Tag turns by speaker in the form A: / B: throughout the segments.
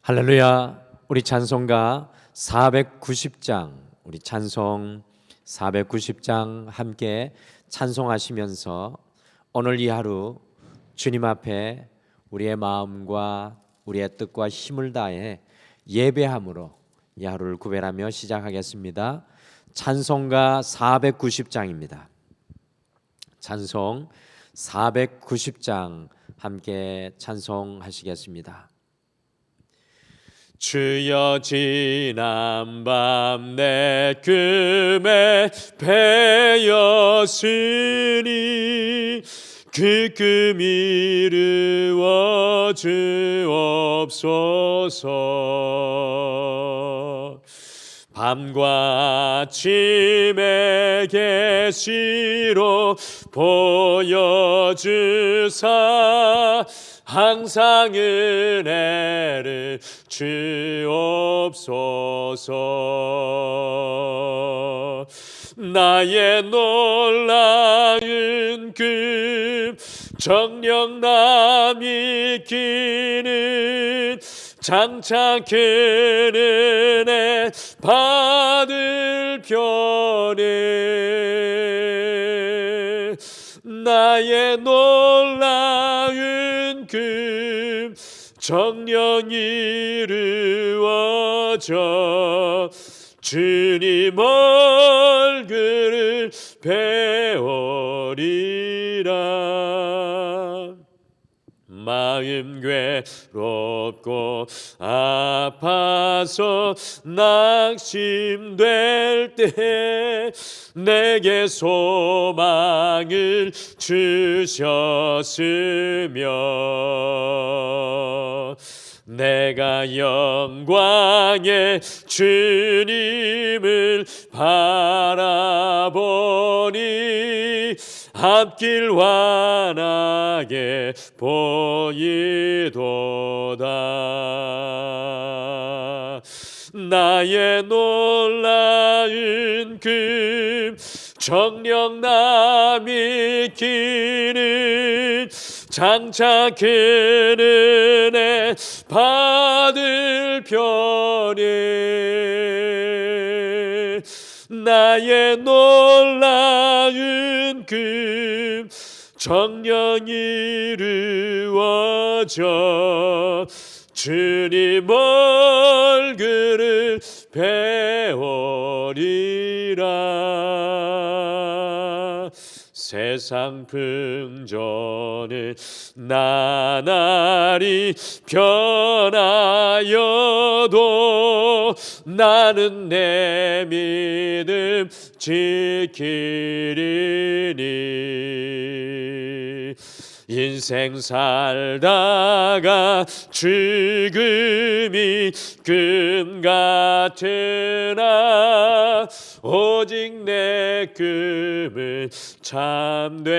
A: 할렐루야. 우리 찬송가 490장, 우리 찬송 490장 함께 찬송하시면서 오늘 이 하루 주님 앞에 우리의 마음과 우리의 뜻과 힘을 다해 예배함으로 이 하루를 구별하며 시작하겠습니다. 찬송가 490장입니다. 찬송 490장 함께 찬송하시겠습니다. 주여 지난밤 내 꿈에 배였으니 그 꿈 이루어 주옵소서. 밤과 아침에 계시로 보여주사 항상 은혜를 주옵소서. 나의 놀라운 꿈 정녕 남이 끼는 장차 큰 은혜 받을 편에 나의 놀라운 꿈 정녕 이루어져 주님 얼굴을 배우리라. 마음 괴롭고 아파서 낙심될 때 내게 소망을 주셨으며 내가 영광의 주님을 바라보니 앞길 환하게 보이도다. 나의 놀라운 꿈 정녕 남이 끼는 장차 큰 은혜 받을 편에 나의 놀라운 꿈 정녕 이루어져 주님 얼굴을 배우리라. 세상 풍조는 나날이 변하여도 나는 내 믿음 지키리니. 인생 살다가 죽음이 꿈 같으나 오직 내 꿈은 참되리라.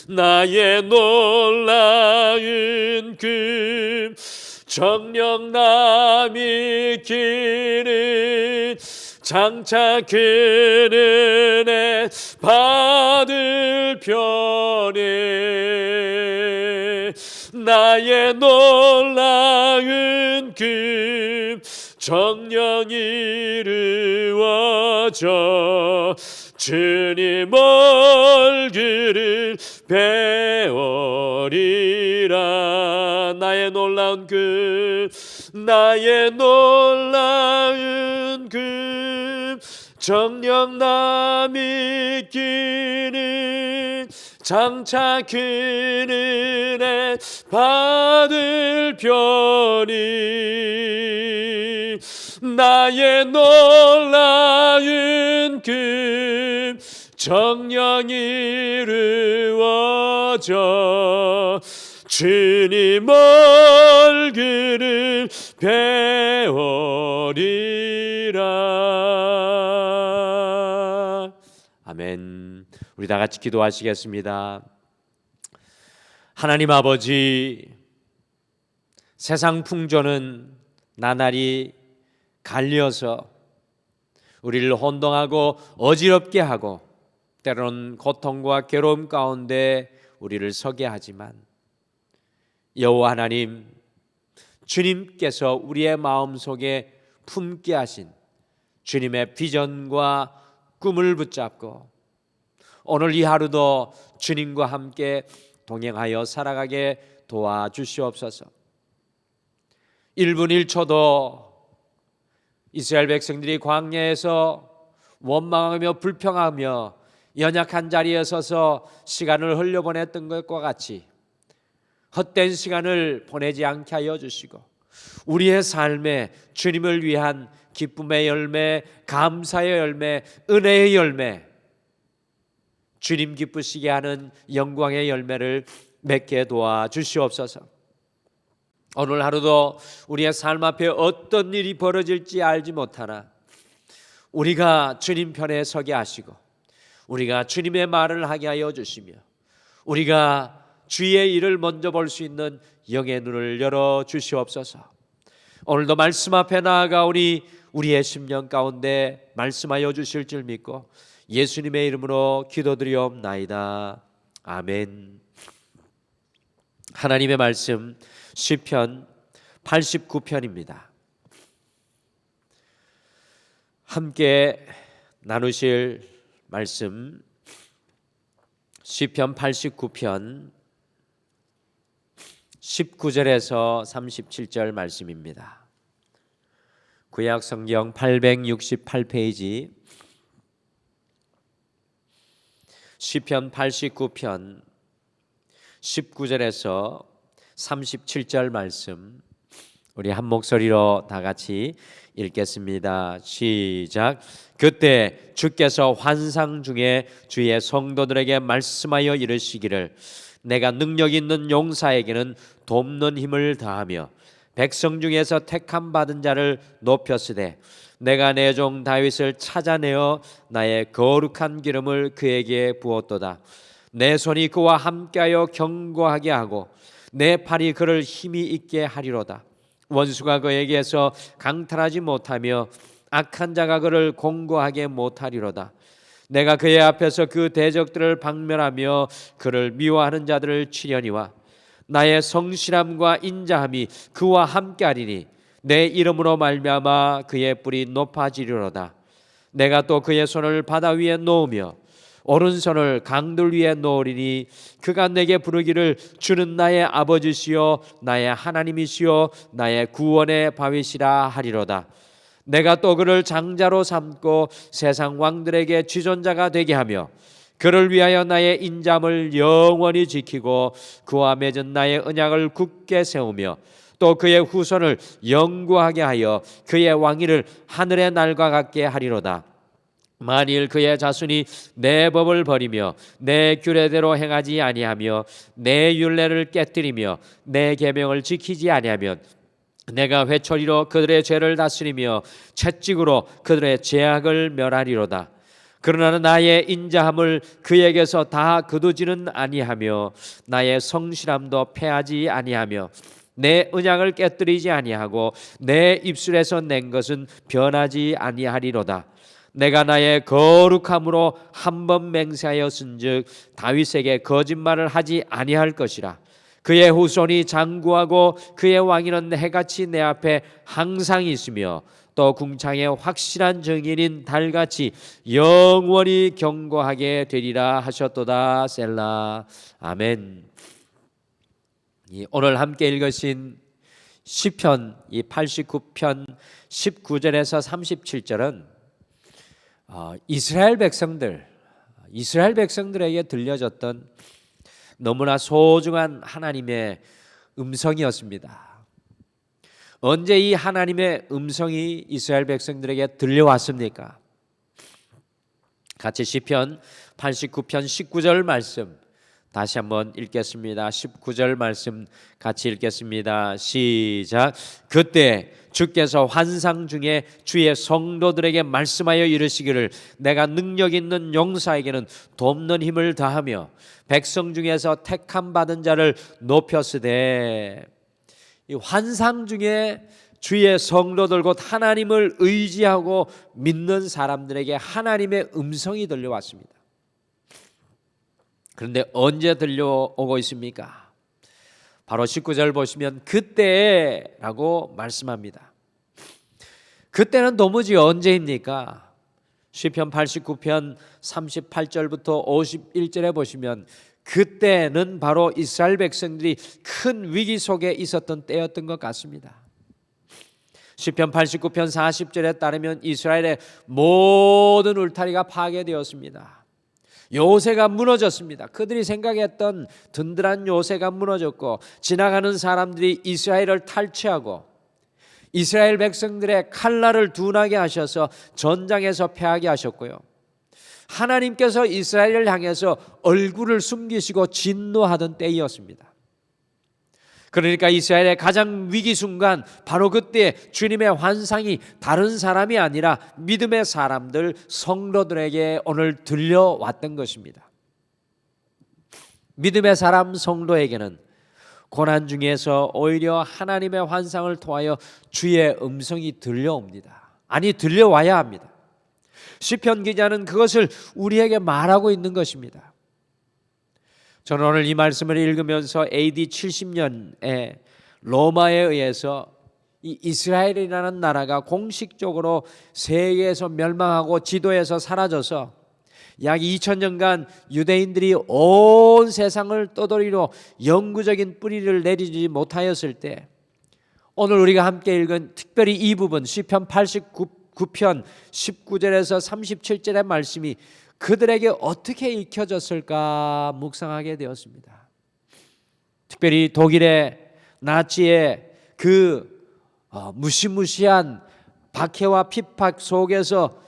A: 나의 놀라운 꿈 정녕 남이 끼는 장차 큰 은혜 받을 편에 나의 놀라운 꿈 정녕 이루어져 주님 얼굴을 배우리라. 나의 놀라운 꿈 나의 놀라운 꿈 정녕 남이 끼는 장차 큰 은혜 받을 편이 나의 놀라운 꿈 정녕 이루어져 주님 얼굴을 배우리라. 아멘. 우리 다 같이 기도하시겠습니다. 하나님 아버지, 세상 풍조는 나날이 갈려서 우리를 혼동하고 어지럽게 하고 때로는 고통과 괴로움 가운데 우리를 서게 하지만 여호와 하나님, 주님께서 우리의 마음속에 품게 하신 주님의 비전과 꿈을 붙잡고 오늘 이 하루도 주님과 함께 동행하여 살아가게 도와주시옵소서. 1분 1초도 이스라엘 백성들이 광야에서 원망하며 불평하며 연약한 자리에 서서 시간을 흘려보냈던 것과 같이 헛된 시간을 보내지 않게 하여 주시고 우리의 삶에 주님을 위한 기쁨의 열매, 감사의 열매, 은혜의 열매, 주님 기쁘시게 하는 영광의 열매를 맺게 도와주시옵소서. 오늘 하루도 우리의 삶 앞에 어떤 일이 벌어질지 알지 못하나 우리가 주님 편에 서게 하시고 우리가 주님의 말을 하게 하여 주시며 우리가 주의 일을 먼저 볼 수 있는 영의 눈을 열어 주시옵소서. 오늘도 말씀 앞에 나아가 우리의 심령 가운데 말씀하여 주실 줄 믿고 예수님의 이름으로 기도드리옵나이다. 아멘. 하나님의 말씀 시편 89편입니다. 함께 나누실 말씀 시편 89편 19절에서 37절 말씀입니다. 구약 성경 868페이지 시편 89편 19절에서 37절 말씀 우리 한 목소리로 다 같이 읽겠습니다. 시작. 그때 주께서 환상 중에 주의 성도들에게 말씀하여 이르시기를 내가 능력 있는 용사에게는 돕는 힘을 다하며 백성 중에서 택함 받은 자를 높였으되 내가 내 종 다윗을 찾아내어 나의 거룩한 기름을 그에게 부었도다. 내 손이 그와 함께하여 견고하게 하고 내 팔이 그를 힘이 있게 하리로다. 원수가 그에게서 강탈하지 못하며 악한 자가 그를 공고하게 못하리로다. 내가 그의 앞에서 그 대적들을 박멸하며 그를 미워하는 자들을 치려니와 나의 성실함과 인자함이 그와 함께하리니 내 이름으로 말미암아 그의 뿔이 높아지리로다. 내가 또 그의 손을 바다 위에 놓으며 오른손을 강들 위에 놓으리니 그가 내게 부르기를 주는 나의 아버지시요 나의 하나님이시요 나의 구원의 바위시라 하리로다. 내가 또 그를 장자로 삼고 세상 왕들에게 지존자가 되게 하며 그를 위하여 나의 인자함을 영원히 지키고 그와 맺은 나의 언약을 굳게 세우며 또 그의 후손을 영구하게 하여 그의 왕위를 하늘의 날과 같게 하리로다. 만일 그의 자손이 내 법을 버리며 내 규례대로 행하지 아니하며 내 율례를 깨뜨리며 내 계명을 지키지 아니하면 내가 회초리로 그들의 죄를 다스리며 채찍으로 그들의 죄악을 멸하리로다. 그러나 나의 인자함을 그에게서 다 거두지는 아니하며 나의 성실함도 패하지 아니하며 내 언약을 깨뜨리지 아니하고 내 입술에서 낸 것은 변하지 아니하리로다. 내가 나의 거룩함으로 한 번 맹세하였은즉 다윗에게 거짓말을 하지 아니할 것이라. 그의 후손이 장구하고 그의 왕위는 해같이 내 앞에 항상 있으며 또 궁창의 확실한 증인인 달같이 영원히 견고하게 되리라 하셨도다. 셀라. 아멘. 오늘 함께 읽으신 시편 89편 19절에서 37절은 이스라엘 백성들에게 들려졌던 너무나 소중한 하나님의 음성이었습니다. 언제 이 하나님의 음성이 이스라엘 백성들에게 들려왔습니까? 같이 시편 89편 19절 말씀 다시 한번 읽겠습니다. 19절 말씀 같이 읽겠습니다. 시작. 그때 주께서 환상 중에 주의 성도들에게 말씀하여 이르시기를 내가 능력 있는 용사에게는 돕는 힘을 다하며 백성 중에서 택함 받은 자를 높였으되, 이 환상 중에 주의 성도들 곧 하나님을 의지하고 믿는 사람들에게 하나님의 음성이 들려왔습니다. 그런데 언제 들려오고 있습니까? 바로 19절 보시면 그때라고 말씀합니다. 그때는 도무지 언제입니까? 시편 89편 38절부터 51절에 보시면 그때는 바로 이스라엘 백성들이 큰 위기 속에 있었던 때였던 것 같습니다. 시편 89편 40절에 따르면 이스라엘의 모든 울타리가 파괴되었습니다. 요새가 무너졌습니다. 그들이 생각했던 든든한 요새가 무너졌고 지나가는 사람들이 이스라엘을 탈취하고 이스라엘 백성들의 칼날을 둔하게 하셔서 전장에서 패하게 하셨고요. 하나님께서 이스라엘을 향해서 얼굴을 숨기시고 진노하던 때이었습니다. 그러니까 이스라엘의 가장 위기 순간 바로 그때 주님의 환상이 다른 사람이 아니라 믿음의 사람들 성도들에게 오늘 들려왔던 것입니다. 믿음의 사람 성도에게는 고난 중에서 오히려 하나님의 환상을 통하여 주의 음성이 들려옵니다. 아니 들려와야 합니다. 시편 기자는 그것을 우리에게 말하고 있는 것입니다. 저는 오늘 이 말씀을 읽으면서 AD 70년에 로마에 의해서 이 이스라엘이라는 나라가 공식적으로 세계에서 멸망하고 지도에서 사라져서 약 2000년간 유대인들이 온 세상을 떠돌이로 영구적인 뿌리를 내리지 못하였을 때 오늘 우리가 함께 읽은 특별히 이 부분 시편 89편 19절에서 37절의 말씀이 그들에게 어떻게 읽혀졌을까 묵상하게 되었습니다. 특별히 독일의 나치의 그 무시무시한 박해와 핍박 속에서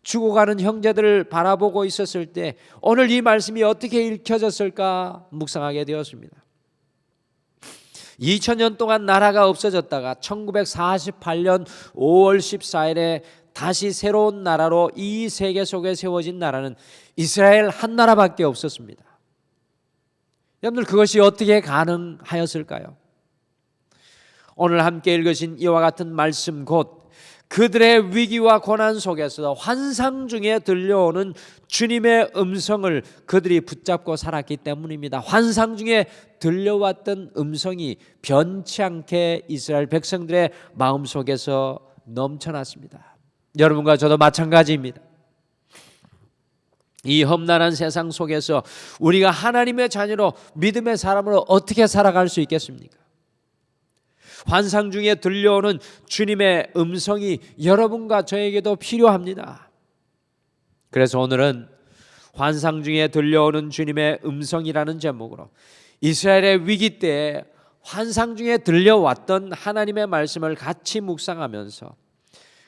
A: 죽어가는 형제들을 바라보고 있었을 때 오늘 이 말씀이 어떻게 읽혀졌을까 묵상하게 되었습니다. 2000년 동안 나라가 없어졌다가 1948년 5월 14일에 다시 새로운 나라로 이 세계 속에 세워진 나라는 이스라엘 한 나라밖에 없었습니다. 여러분들 그것이 어떻게 가능하였을까요? 오늘 함께 읽으신 이와 같은 말씀 곧 그들의 위기와 고난 속에서 환상 중에 들려오는 주님의 음성을 그들이 붙잡고 살았기 때문입니다. 환상 중에 들려왔던 음성이 변치 않게 이스라엘 백성들의 마음속에서 넘쳐났습니다. 여러분과 저도 마찬가지입니다. 이 험난한 세상 속에서 우리가 하나님의 자녀로 믿음의 사람으로 어떻게 살아갈 수 있겠습니까? 환상 중에 들려오는 주님의 음성이 여러분과 저에게도 필요합니다. 그래서 오늘은 환상 중에 들려오는 주님의 음성이라는 제목으로 이스라엘의 위기 때에 환상 중에 들려왔던 하나님의 말씀을 같이 묵상하면서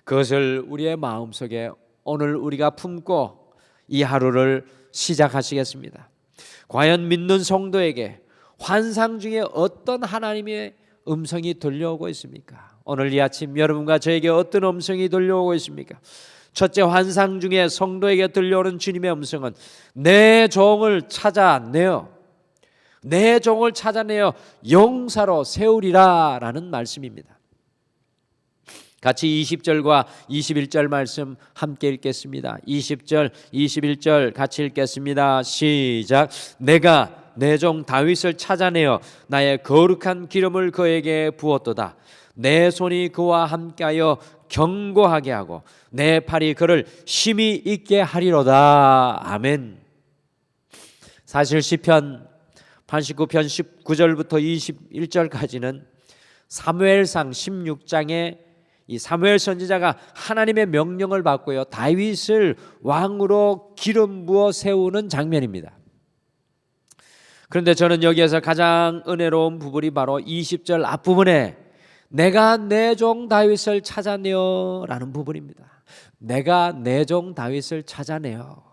A: 그것을 우리의 마음속에 오늘 우리가 품고 이 하루를 시작하시겠습니다. 과연 믿는 성도에게 환상 중에 어떤 하나님의 음성이 들려오고 있습니까? 오늘 이 아침 여러분과 저에게 어떤 음성이 들려오고 있습니까? 첫째, 환상 중에 성도에게 들려오는 주님의 음성은 내 종을 찾아내어 용사로 세우리라 라는 말씀입니다. 같이 20절과 21절 말씀 함께 읽겠습니다. 20절, 21절 같이 읽겠습니다. 시작. 내가 내 종 다윗을 찾아내어 나의 거룩한 기름을 그에게 부었도다. 내 손이 그와 함께하여 견고하게 하고 내 팔이 그를 힘이 있게 하리로다. 아멘. 사실 시편 89편 19절부터 21절까지는 사무엘상 16장에 이 사무엘 선지자가 하나님의 명령을 받고요 다윗을 왕으로 기름 부어 세우는 장면입니다. 그런데 저는 여기에서 가장 은혜로운 부분이 바로 20절 앞부분에 내가 내 종 다윗을 찾아내어 라는 부분입니다. 내가 내 종 다윗을 찾아내어.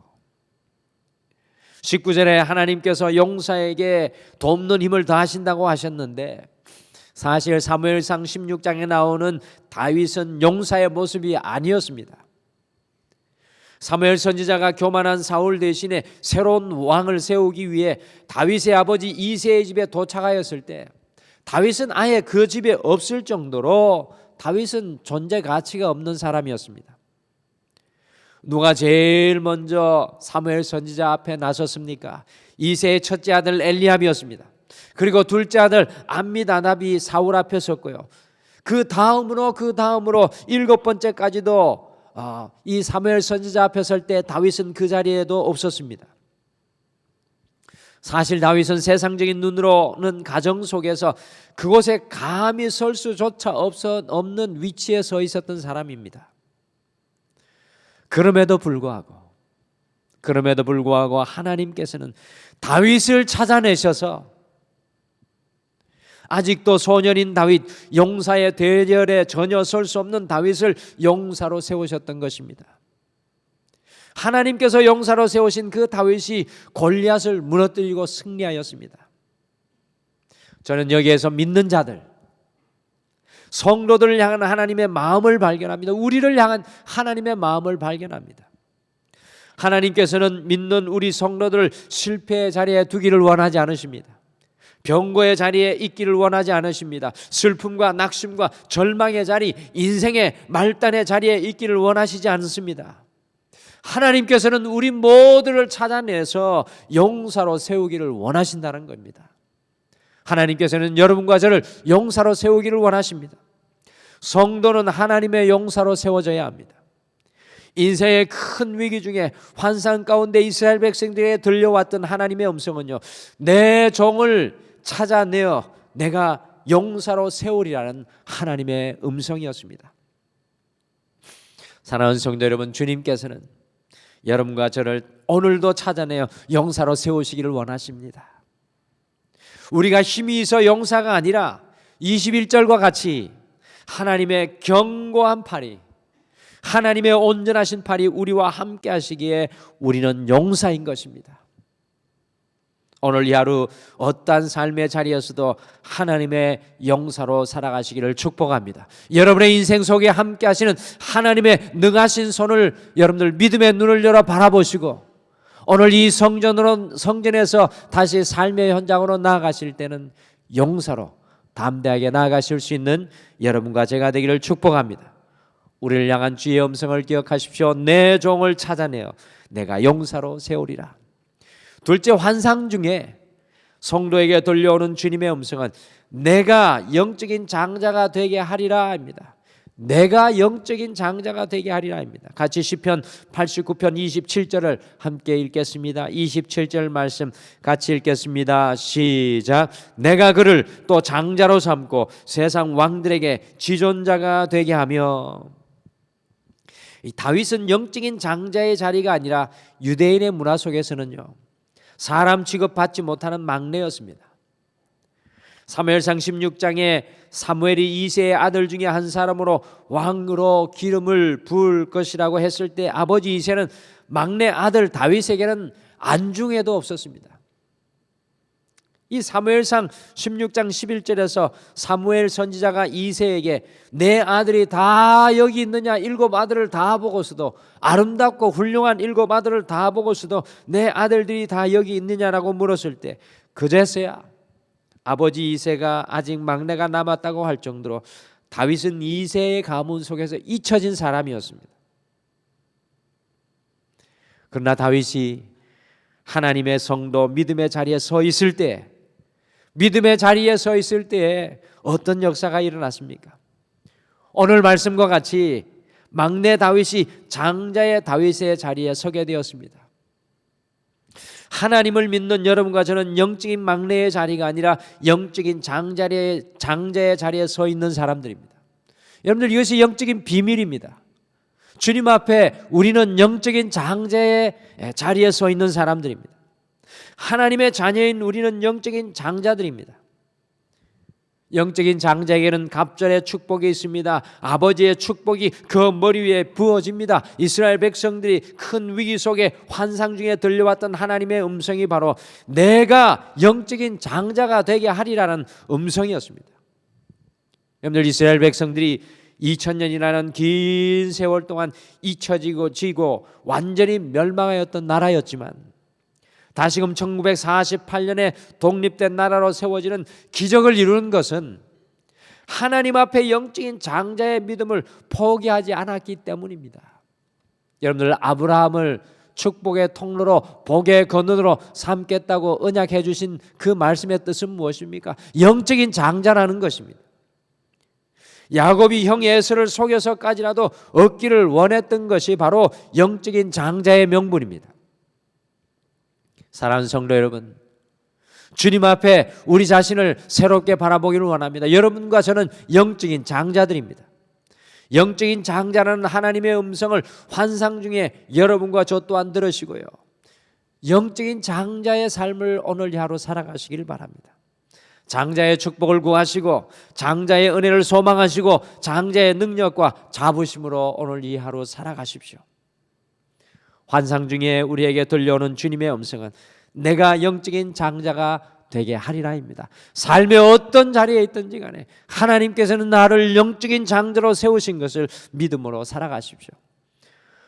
A: 19절에 하나님께서 용사에게 돕는 힘을 더하신다고 하셨는데 사실 사무엘상 16장에 나오는 다윗은 용사의 모습이 아니었습니다. 사무엘 선지자가 교만한 사울 대신에 새로운 왕을 세우기 위해 다윗의 아버지 이새의 집에 도착하였을 때 다윗은 아예 그 집에 없을 정도로 다윗은 존재 가치가 없는 사람이었습니다. 누가 제일 먼저 사무엘 선지자 앞에 나섰습니까? 이새의 첫째 아들 엘리압이었습니다. 그리고 둘째 아들 암미나답이 사울 앞에 섰고요. 그 다음으로 일곱 번째까지도 이 사무엘 선지자 앞에 설 때 다윗은 그 자리에도 없었습니다. 사실 다윗은 세상적인 눈으로는 가정 속에서 그곳에 감히 설 수조차 없는 위치에 서 있었던 사람입니다. 그럼에도 불구하고 하나님께서는 다윗을 찾아내셔서 아직도 소년인 다윗, 용사의 대열에 전혀 설 수 없는 다윗을 용사로 세우셨던 것입니다. 하나님께서 용사로 세우신 그 다윗이 골리앗을 무너뜨리고 승리하였습니다. 저는 여기에서 믿는 자들, 성도들을 향한 하나님의 마음을 발견합니다. 우리를 향한 하나님의 마음을 발견합니다. 하나님께서는 믿는 우리 성도들을 실패의 자리에 두기를 원하지 않으십니다. 병고의 자리에 있기를 원하지 않으십니다. 슬픔과 낙심과 절망의 자리, 인생의 말단의 자리에 있기를 원하시지 않습니다. 하나님께서는 우리 모두를 찾아내서 용사로 세우기를 원하신다는 겁니다. 하나님께서는 여러분과 저를 용사로 세우기를 원하십니다. 성도는 하나님의 용사로 세워져야 합니다. 인생의 큰 위기 중에 환상 가운데 이스라엘 백성들에게 들려왔던 하나님의 음성은요, 내 종을 찾아내어 내가 용사로 세우리라는 하나님의 음성이었습니다. 사랑하는 성도 여러분, 주님께서는 여러분과 저를 오늘도 찾아내어 용사로 세우시기를 원하십니다. 우리가 힘이 있어 용사가 아니라 21절과 같이 하나님의 견고한 팔이, 하나님의 온전하신 팔이 우리와 함께 하시기에 우리는 용사인 것입니다. 오늘 이 하루 어떠한 삶의 자리에서도 하나님의 용사로 살아가시기를 축복합니다. 여러분의 인생 속에 함께 하시는 하나님의 능하신 손을 여러분들 믿음의 눈을 열어 바라보시고, 오늘 이 성전에서 다시 삶의 현장으로 나아가실 때는 용사로 담대하게 나아가실 수 있는 여러분과 제가 되기를 축복합니다. 우리를 향한 주의 음성을 기억하십시오. 내 종을 찾아내어 내가 용사로 세우리라. 둘째, 환상 중에 성도에게 들려오는 주님의 음성은 내가 영적인 장자가 되게 하리라입니다. 내가 영적인 장자가 되게 하리라입니다. 같이 시편 89편 27절을 함께 읽겠습니다. 27절 말씀 같이 읽겠습니다. 시작. 내가 그를 또 장자로 삼고 세상 왕들에게 지존자가 되게 하며. 다윗은 영적인 장자의 자리가 아니라 유대인의 문화 속에서는요, 사람 취급받지 못하는 막내였습니다. 사무엘상 16장에 사무엘이 이새의 아들 중에 한 사람으로 왕으로 기름을 부을 것이라고 했을 때 아버지 이새는 막내 아들 다윗에게는 안중에도 없었습니다. 이 사무엘상 16장 11절에서 사무엘 선지자가 이새에게 내 아들이 다 여기 있느냐, 7 아들을 다 보고서도, 아름답고 훌륭한 7 아들을 다 보고서도 내 아들들이 다 여기 있느냐라고 물었을 때 그제서야 아버지 이새가 아직 막내가 남았다고 할 정도로 다윗은 이새의 가문 속에서 잊혀진 사람이었습니다. 그러나 다윗이 하나님의 성도 믿음의 자리에 서 있을 때, 어떤 역사가 일어났습니까? 오늘 말씀과 같이 막내 다윗이 장자의 다윗의 자리에 서게 되었습니다. 하나님을 믿는 여러분과 저는 영적인 막내의 자리가 아니라 영적인 장자의 자리에 서 있는 사람들입니다. 여러분들, 이것이 영적인 비밀입니다. 주님 앞에 우리는 영적인 장자의 자리에 서 있는 사람들입니다. 하나님의 자녀인 우리는 영적인 장자들입니다. 영적인 장자에게는 갑절의 축복이 있습니다. 아버지의 축복이 그 머리 위에 부어집니다. 이스라엘 백성들이 큰 위기 속에 환상 중에 들려왔던 하나님의 음성이 바로 내가 영적인 장자가 되게 하리라는 음성이었습니다. 여러분들, 이스라엘 백성들이 2000년이라는 긴 세월 동안 잊혀지고 완전히 멸망하였던 나라였지만 다시금 1948년에 독립된 나라로 세워지는 기적을 이루는 것은 하나님 앞에 영적인 장자의 믿음을 포기하지 않았기 때문입니다. 여러분들, 아브라함을 축복의 통로로 복의 근원으로 삼겠다고 언약해 주신 그 말씀의 뜻은 무엇입니까? 영적인 장자라는 것입니다. 야곱이 형 에서를 속여서까지라도 얻기를 원했던 것이 바로 영적인 장자의 명분입니다. 사랑하는 성도 여러분, 주님 앞에 우리 자신을 새롭게 바라보기를 원합니다. 여러분과 저는 영적인 장자들입니다. 영적인 장자라는 하나님의 음성을 환상 중에 여러분과 저 또한 들으시고요, 영적인 장자의 삶을 오늘 하루 살아가시길 바랍니다. 장자의 축복을 구하시고 장자의 은혜를 소망하시고 장자의 능력과 자부심으로 오늘 이 하루 살아가십시오. 환상 중에 우리에게 들려오는 주님의 음성은 내가 영적인 장자가 되게 하리라입니다. 삶의 어떤 자리에 있든지 간에 하나님께서는 나를 영적인 장자로 세우신 것을 믿음으로 살아가십시오.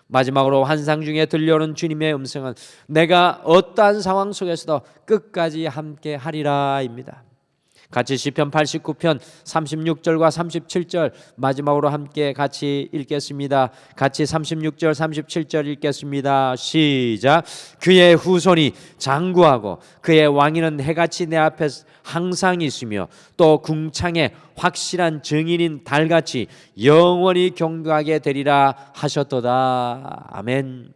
A: 마지막으로 환상 중에 들려오는 주님의 음성은 내가 어떠한 상황 속에서도 끝까지 함께 하리라입니다. 같이 시편 89편 36절과 37절 마지막으로 함께 같이 읽겠습니다. 같이 36절 37절 읽겠습니다. 시작. 그의 후손이 장구하고 그의 왕위는 해같이 내 앞에 항상 있으며 또 궁창에 확실한 증인인 달같이 영원히 경배하게 되리라 하셨도다. 아멘.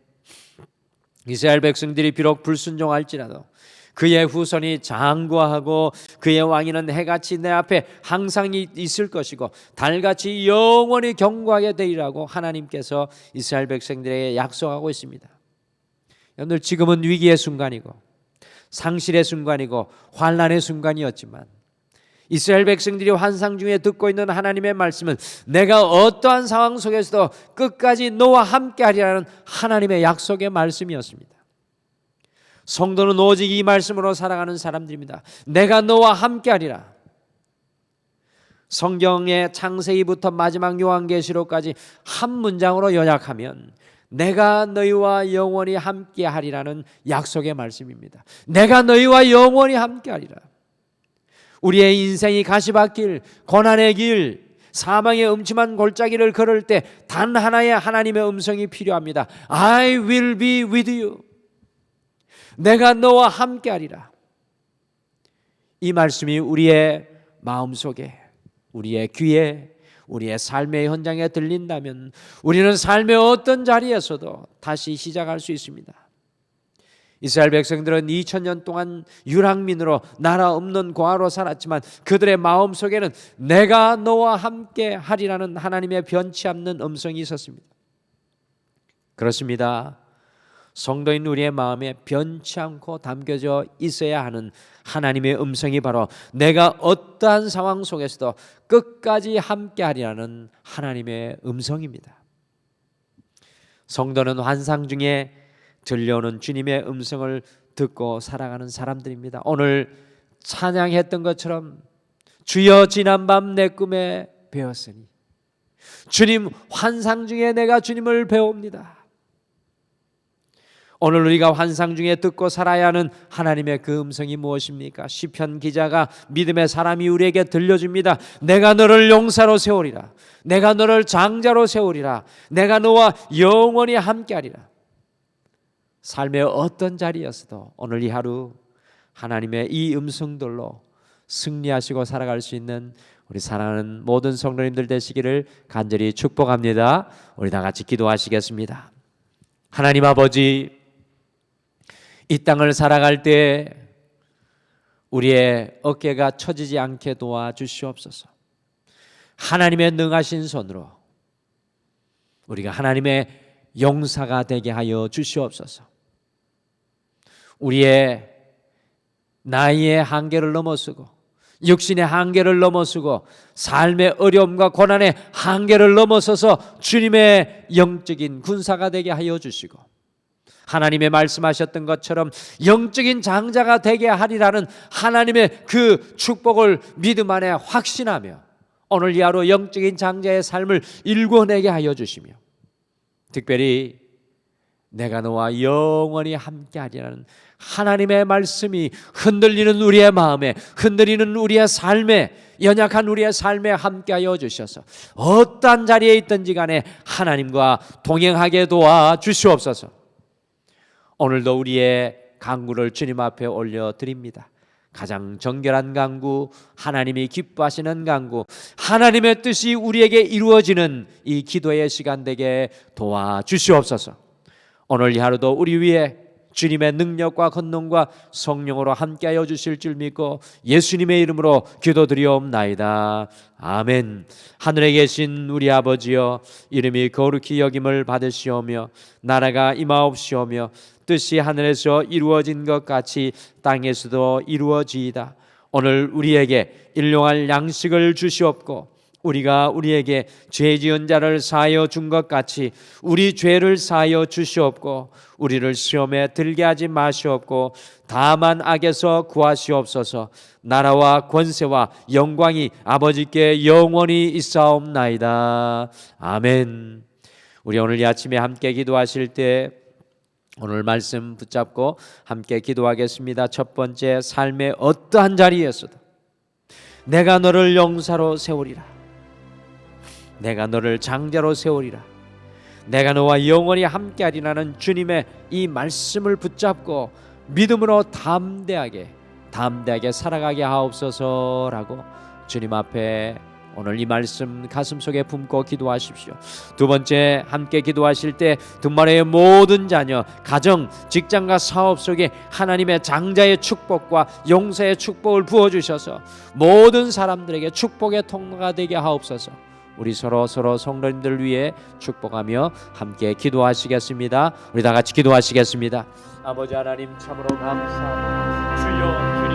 A: 이스라엘 백성들이 비록 불순종할지라도 그의 후손이 장구하고 그의 왕위는 해같이 내 앞에 항상 있을 것이고 달같이 영원히 경고하게 되리라고 하나님께서 이스라엘 백성들에게 약속하고 있습니다. 여러분들, 지금은 위기의 순간이고 상실의 순간이고 환난의 순간이었지만 이스라엘 백성들이 환상 중에 듣고 있는 하나님의 말씀은 내가 어떠한 상황 속에서도 끝까지 너와 함께 하리라는 하나님의 약속의 말씀이었습니다. 성도는 오직 이 말씀으로 살아가는 사람들입니다. 내가 너와 함께 하리라. 성경의 창세기부터 마지막 요한계시록까지 한 문장으로 요약하면 내가 너희와 영원히 함께 하리라는 약속의 말씀입니다. 내가 너희와 영원히 함께 하리라. 우리의 인생이 가시밭길, 고난의 길, 사망의 음침한 골짜기를 걸을 때 단 하나의 하나님의 음성이 필요합니다. I will be with you. 내가 너와 함께 하리라. 이 말씀이 우리의 마음속에, 우리의 귀에, 우리의 삶의 현장에 들린다면 우리는 삶의 어떤 자리에서도 다시 시작할 수 있습니다. 이스라엘 백성들은 2000년 동안 유랑민으로 나라 없는 고아로 살았지만 그들의 마음속에는 내가 너와 함께 하리라는 하나님의 변치 않는 음성이 있었습니다. 그렇습니다. 성도인 우리의 마음에 변치 않고 담겨져 있어야 하는 하나님의 음성이 바로 내가 어떠한 상황 속에서도 끝까지 함께 하리라는 하나님의 음성입니다. 성도는 환상 중에 들려오는 주님의 음성을 듣고 살아가는 사람들입니다. 오늘 찬양했던 것처럼 주여 지난밤 내 꿈에 배웠으니, 주님 환상 중에 내가 주님을 배웁니다. 오늘 우리가 환상 중에 듣고 살아야 하는 하나님의 그 음성이 무엇입니까? 시편 기자가 믿음의 사람이 우리에게 들려줍니다. 내가 너를 용사로 세우리라. 내가 너를 장자로 세우리라. 내가 너와 영원히 함께하리라. 삶의 어떤 자리였어도 오늘 이 하루 하나님의 이 음성들로 승리하시고 살아갈 수 있는 우리 사랑하는 모든 성도님들 되시기를 간절히 축복합니다. 우리 다 같이 기도하시겠습니다. 하나님 아버지, 이 땅을 살아갈 때 우리의 어깨가 처지지 않게 도와주시옵소서. 하나님의 능하신 손으로 우리가 하나님의 용사가 되게 하여 주시옵소서. 우리의 나이의 한계를 넘어서고 육신의 한계를 넘어서고 삶의 어려움과 고난의 한계를 넘어서서 주님의 영적인 군사가 되게 하여 주시고 하나님의 말씀하셨던 것처럼 영적인 장자가 되게 하리라는 하나님의 그 축복을 믿음 안에 확신하며 오늘 이 하루 영적인 장자의 삶을 일궈내게 하여 주시며 특별히 내가 너와 영원히 함께하리라는 하나님의 말씀이 흔들리는 우리의 마음에, 흔들리는 우리의 삶에, 연약한 우리의 삶에 함께하여 주셔서 어떠한 자리에 있든지 간에 하나님과 동행하게 도와주시옵소서. 오늘도 우리의 간구를 주님 앞에 올려드립니다. 가장 정결한 간구, 하나님이 기뻐하시는 간구, 하나님의 뜻이 우리에게 이루어지는 이 기도의 시간 되게 도와주시옵소서. 오늘 이 하루도 우리 위에 주님의 능력과 권능과 성령으로 함께하여 주실 줄 믿고 예수님의 이름으로 기도드리옵나이다. 아멘. 하늘에 계신 우리 아버지여, 이름이 거룩히 여김을 받으시오며 나라가 임하옵시오며 뜻이 하늘에서 이루어진 것 같이 땅에서도 이루어지이다. 오늘 우리에게 일용할 양식을 주시옵고 우리가 우리에게 죄 지은 자를 사하여 준 것 같이 우리 죄를 사하여 주시옵고 우리를 시험에 들게 하지 마시옵고 다만 악에서 구하시옵소서. 나라와 권세와 영광이 아버지께 영원히 있사옵나이다. 아멘. 우리 오늘 이 아침에 함께 기도하실 때 오늘 말씀 붙잡고 함께 기도하겠습니다. 첫 번째, 삶의 어떠한 자리에서도 내가 너를 용사로 세우리라. 내가 너를 장자로 세우리라. 내가 너와 영원히 함께하리라는 주님의 이 말씀을 붙잡고 믿음으로 담대하게 살아가게 하옵소서라고 주님 앞에 오늘 이 말씀 가슴속에 품고 기도하십시오. 두 번째, 함께 기도하실 때 두 마리의 모든 자녀, 가정, 직장과 사업 속에 하나님의 장자의 축복과 용서의 축복을 부어주셔서 모든 사람들에게 축복의 통로가 되게 하옵소서. 우리 서로 성도님들 위해 축복하며 함께 기도하시겠습니다. 우리 다 같이 기도하시겠습니다. 아버지 하나님, 참으로 감사합니다. 주여,